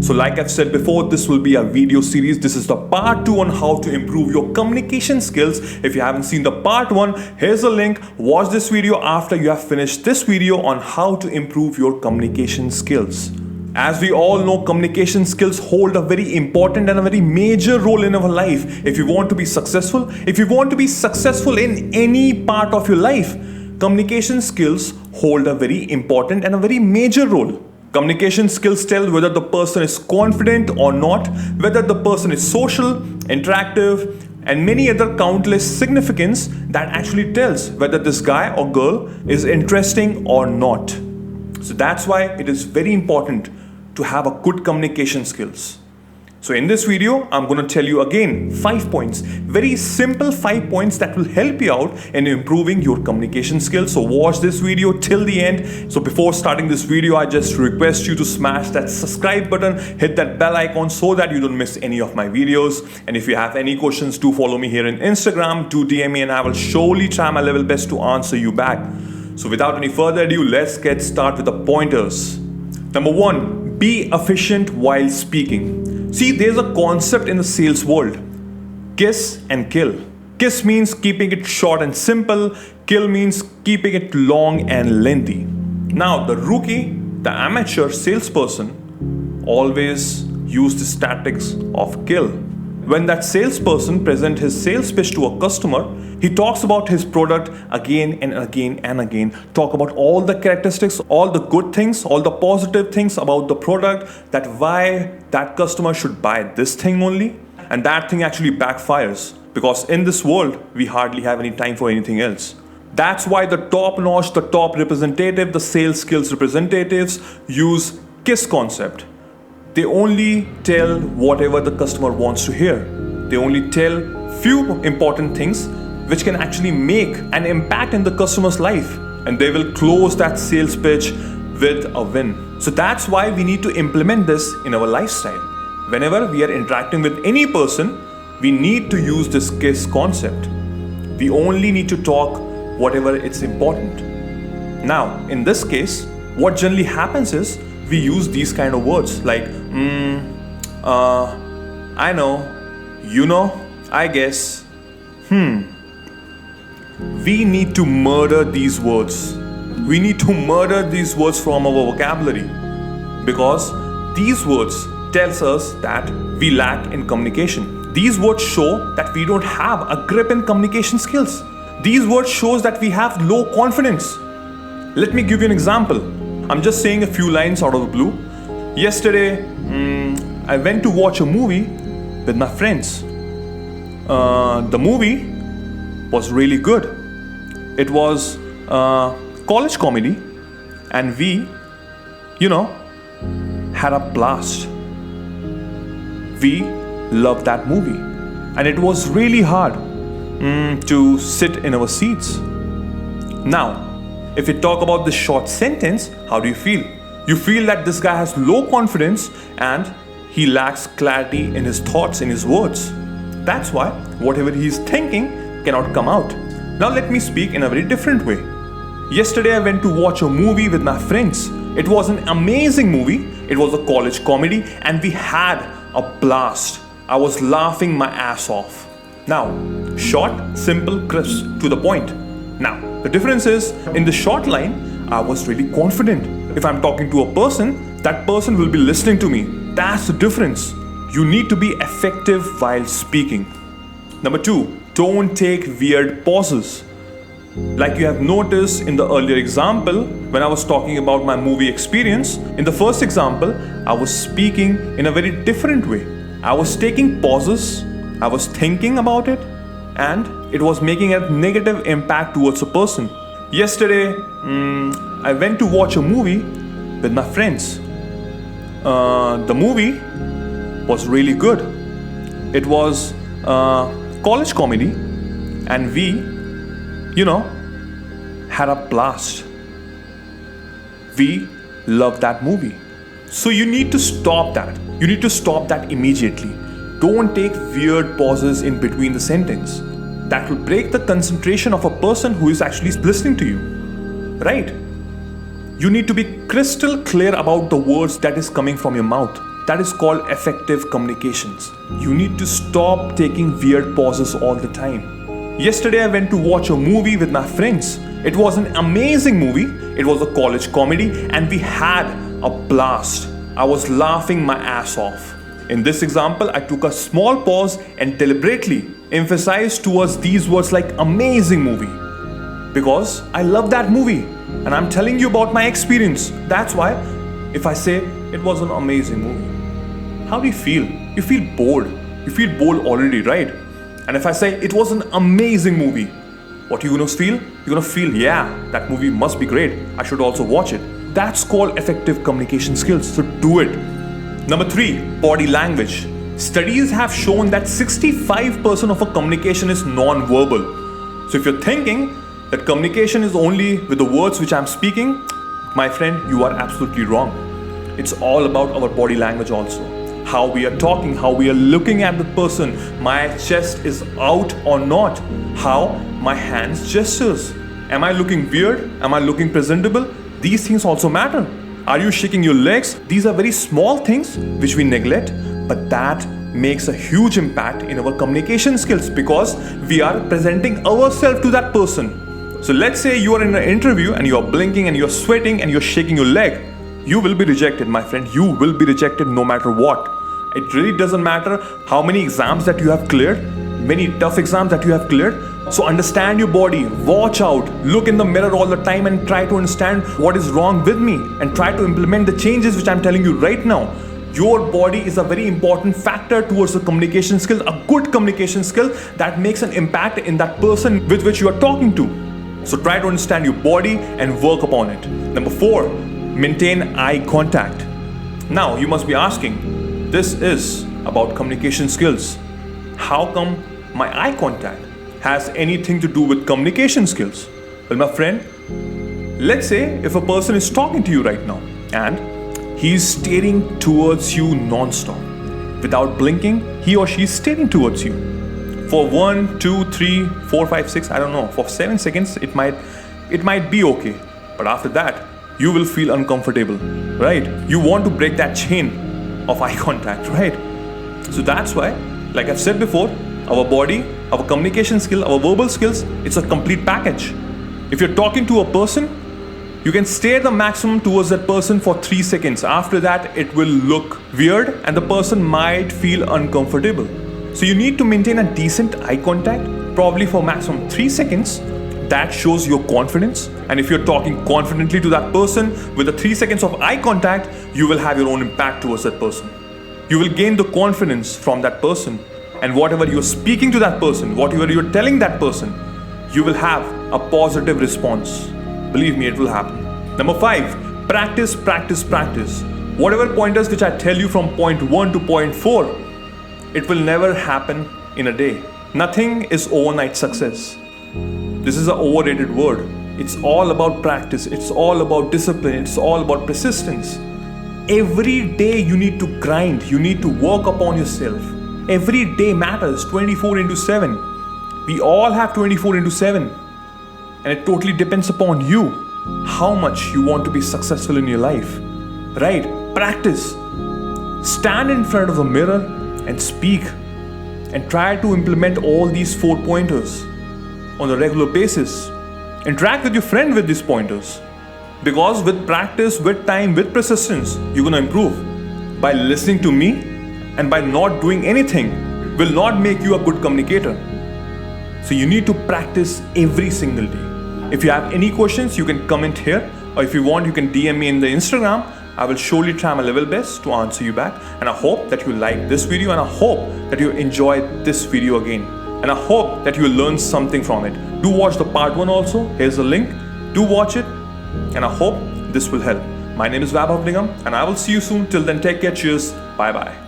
So like I've said before, this will be a video series. This is the part 2 on how to improve your communication skills. If you haven't seen the part 1, here's a link. Watch this video after you have finished this video on how to improve your communication skills. As we all know, communication skills hold a very important and a very major role in our life. If you want to be successful, in any part of your life, communication skills hold a very important and a very major role. Communication skills tell whether the person is confident or not, whether the person is social, interactive, and many other countless significance that actually tells whether this guy or girl is interesting or not. So that's why it is very important to have a good communication skills. So in this video, I'm going to tell you again 5 points, very simple 5 points that will help you out in improving your communication skills. So watch this video till the end. So before starting this video, I just request you to smash that subscribe button, hit that bell icon so that you don't miss any of my videos. And if you have any questions, do follow me here in Instagram, do DM me and I will surely try my level best to answer you back. So without any further ado, let's get started with the pointers. Number 1, be efficient while speaking. See, there's a concept in the sales world, kiss and kill. Kiss means keeping it short and simple. Kill means keeping it long and lengthy. Now, the rookie, the amateur salesperson always use the tactics of kill. When that salesperson presents his sales pitch to a customer, he talks about his product again and again and again. Talk about all the characteristics, all the good things, all the positive things about the product, that why that customer should buy this thing only. And that thing actually backfires because in this world, we hardly have any time for anything else. That's why the top notch, the top representative, the sales skills representatives use KISS concept. They only tell whatever the customer wants to hear. They only tell few important things which can actually make an impact in the customer's life, and they will close that sales pitch with a win. So that's why we need to implement this in our lifestyle. Whenever we are interacting with any person, we need to use this KISS concept. We only need to talk whatever it's important. Now, in this case, what generally happens is we use these kind of words like, I know, you know, I guess, We need to murder these words. We need to murder these words from our vocabulary because these words tells us that we lack in communication. These words show that we don't have a grip in communication skills. These words shows that we have low confidence. Let me give you an example. I'm just saying a few lines out of the blue. Yesterday, I went to watch a movie with my friends. The movie was really good. It was college comedy and we, had a blast. We loved that movie and it was really hard to sit in our seats. Now, if we talk about this short sentence, how do you feel? You feel that this guy has low confidence and he lacks clarity in his thoughts, in his words. That's why whatever he is thinking cannot come out. Now let me speak in a very different way. Yesterday I went to watch a movie with my friends. It was an amazing movie. It was a college comedy and we had a blast. I was laughing my ass off. Now, short, simple, crisp, to the point. Now, the difference is, in the short line, I was really confident. If I'm talking to a person, that person will be listening to me. That's the difference. You need to be effective while speaking. Number 2, don't take weird pauses. Like you have noticed in the earlier example, when I was talking about my movie experience, in the first example, I was speaking in a very different way. I was taking pauses, I was thinking about it, and it was making a negative impact towards a person. Yesterday, I went to watch a movie with my friends. The movie was really good. It was college comedy and we, had a blast. We loved that movie. So you need to stop that. You need to stop that immediately. Don't take weird pauses in between the sentence. That will break the concentration of a person who is actually listening to you. Right? You need to be crystal clear about the words that is coming from your mouth. That is called effective communications. You need to stop taking weird pauses all the time. Yesterday I went to watch a movie with my friends. It was an amazing movie. It was a college comedy and we had a blast. I was laughing my ass off. In this example, I took a small pause and deliberately emphasized towards these words like amazing movie. Because I love that movie and I'm telling you about my experience. That's why if I say it was an amazing movie, how do you feel? You feel bored. You feel bored already, right? And if I say it was an amazing movie, what are you gonna feel? You're gonna feel, yeah, that movie must be great. I should also watch it. That's called effective communication skills. So do it. Number 3, body language. Studies have shown that 65% of a communication is non-verbal. So if you're thinking that communication is only with the words which I'm speaking, my friend, you are absolutely wrong. It's all about our body language also. How we are talking, how we are looking at the person. My chest is out or not. How my hands gestures. Am I looking weird? Am I looking presentable? These things also matter. Are you shaking your legs? These are very small things which we neglect, but that makes a huge impact in our communication skills because we are presenting ourselves to that person. So let's say you are in an interview and you are blinking and you're sweating and you're shaking your leg. You will be rejected, my friend. You will be rejected no matter what. It really doesn't matter how many exams that you have cleared, many tough exams that you have cleared. So understand your body, watch out, look in the mirror all the time and try to understand what is wrong with me and try to implement the changes which I'm telling you right now. Your body is a very important factor towards the communication skill, a good communication skill that makes an impact in that person with which you are talking to. So try to understand your body and work upon it. Number 4, maintain eye contact. Now you must be asking, this is about communication skills. How come my eye contact has anything to do with communication skills? Well, my friend, let's say if a person is talking to you right now and he's staring towards you non-stop. Without blinking, he or she is staring towards you. For 1, 2, 3, 4, 5, 6, I don't know, for 7 seconds, it might be okay. But after that, you will feel uncomfortable, right? You want to break that chain of eye contact, right? So that's why, like I've said before, our body, our communication skill, our verbal skills, it's a complete package. If you're talking to a person, you can stare the maximum towards that person for 3 seconds. After that, it will look weird and the person might feel uncomfortable. So you need to maintain a decent eye contact, probably for maximum 3 seconds. That shows your confidence. And if you're talking confidently to that person with the 3 seconds of eye contact, you will have your own impact towards that person. You will gain the confidence from that person. And whatever you're speaking to that person, whatever you're telling that person, you will have a positive response. Believe me, it will happen. Number 5, practice, practice, practice. Whatever pointers which I tell you from point 1 to point 4, it will never happen in a day. Nothing is overnight success. This is an overrated word. It's all about practice. It's all about discipline. It's all about persistence. Every day you need to grind. You need to work upon yourself. Every day matters 24/7. We all have 24/7. And it totally depends upon you. How much you want to be successful in your life. Right? Practice. Stand in front of a mirror and speak. And try to implement all these 4 pointers on a regular basis. Interact with your friend with these pointers. Because with practice, with time, with persistence, you're gonna improve. By listening to me and by not doing anything will not make you a good communicator. So you need to practice every single day. If you have any questions, you can comment here, or if you want, you can DM me in the Instagram. I will surely try my level best to answer you back. And I hope that you like this video, and I hope that you enjoy this video again. And I hope that you learn something from it. Do watch the part 1 also. Here's the link. Do watch it. And I hope this will help. My name is Vaibhav Nigam, and I will see you soon. Till then, take care. Cheers. Bye-bye.